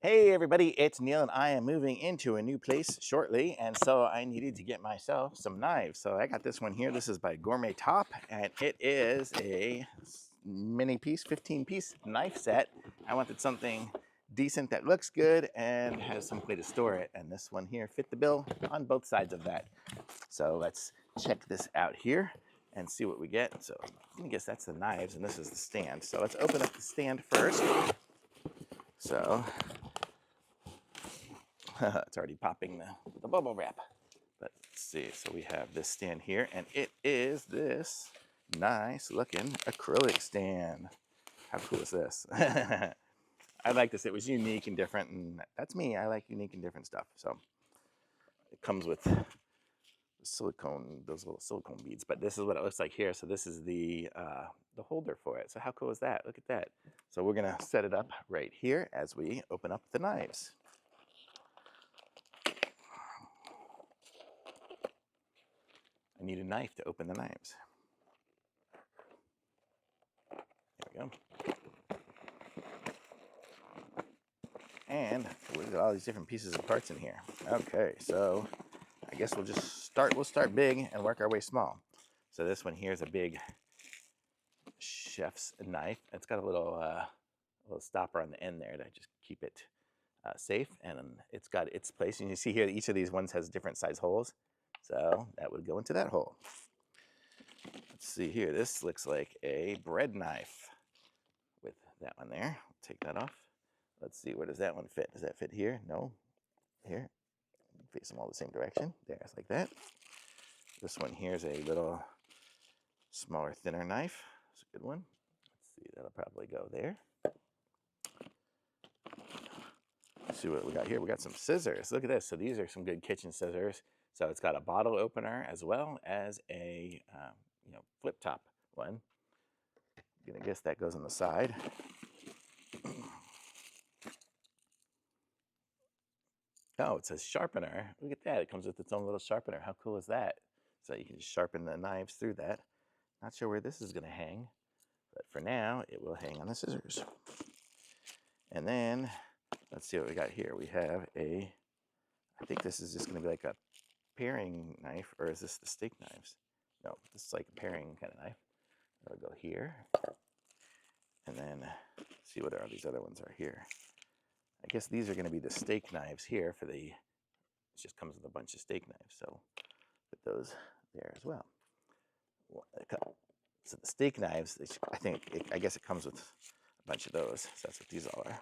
Hey everybody, it's Neil and I am moving into a new place shortly, and so I needed to get myself some knives. So I got this one here. This is by Gourmetop, and it is a mini piece, 15-piece knife set. I wanted something decent that looks good and has some way to store it, and this one here fit the bill on both sides of that. So let's check this out here and see what we get. So I guess that's the knives, and this is the stand. So let's open up the stand first. So it's already popping the bubble wrap. But let's see, so we have this stand here, and it is this nice looking acrylic stand. How cool is this? I like this. It was unique and different, and that's me. I like unique and different stuff. So it comes with silicone, those little silicone beads, but this is what it looks like here. So this is the holder for it. So how cool is that? Look at that. So we're gonna set it up right here as we open up the knives. I need a knife to open the knives. There we go. And look at all these different pieces of parts in here. Okay, so I guess we'll start big and work our way small. So this one here is a big chef's knife. It's got a little stopper on the end there to just keep it safe, and it's got its place. And you see here, each of these ones has different size holes. So that would go into that hole. Let's see here. This looks like a bread knife with that one there. Take that off. Let's see, where does that one fit? Does that fit here? No. Here. Face them all the same direction. There, it's like that. This one here is a little smaller, thinner knife. It's a good one. Let's see, that'll probably go there. Let's see what we got here. We got some scissors. Look at this. So these are some good kitchen scissors. So it's got a bottle opener as well as a flip top one. I'm gonna guess that goes on the side. Oh, it says sharpener. Look at that. It comes with its own little sharpener. How cool is that? So you can just sharpen the knives through that. Not sure where this is going to hang, but for now, it will hang on the scissors. And then, let's see what we got here. We have I think this is just going to be like a paring knife, or is this the steak knives? No, this is like a paring kind of knife. It'll go here. And then, see what all these other ones are here. I guess these are going to be the steak knives here for it just comes with a bunch of steak knives, so put those there as well. So the steak knives, I guess it comes with a bunch of those, so that's what these all are.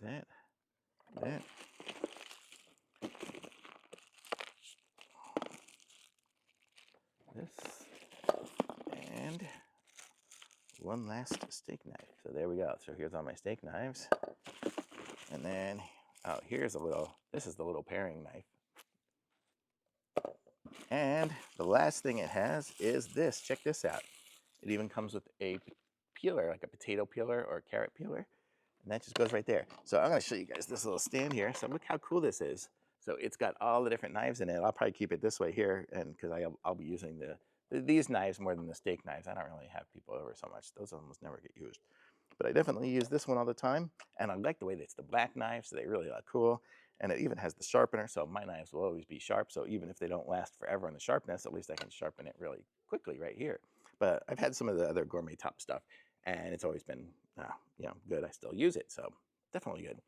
That. This. And one last steak knife. So there we go. So here's all my steak knives. And then, oh, this is the little paring knife. And the last thing it has is this. Check this out. It even comes with a peeler, like a potato peeler or a carrot peeler. And that just goes right there. So I'm going to show you guys this little stand here. So look how cool this is. So it's got all the different knives in it. I'll probably keep it this way here, and because I'll be using these knives more than the steak knives. I don't really have people over so much. Those almost never get used. But I definitely use this one all the time. And I like the way that it's the black knife, so they really look cool. And it even has the sharpener, so my knives will always be sharp. So even if they don't last forever in the sharpness, at least I can sharpen it really quickly right here. But I've had some of the other Gourmetop stuff, and it's always been good. I still use it, so definitely good.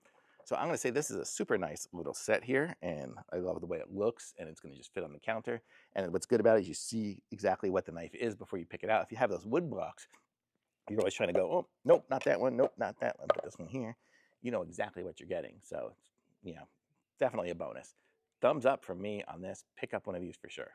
So I'm going to say this is a super nice little set here, and I love the way it looks, and it's going to just fit on the counter. And what's good about it is you see exactly what the knife is before you pick it out. If you have those wood blocks, you're always trying to go, oh, nope, not that one, nope, not that one, but this one here, you know exactly what you're getting. So, definitely a bonus. Thumbs up from me on this. Pick up one of these for sure.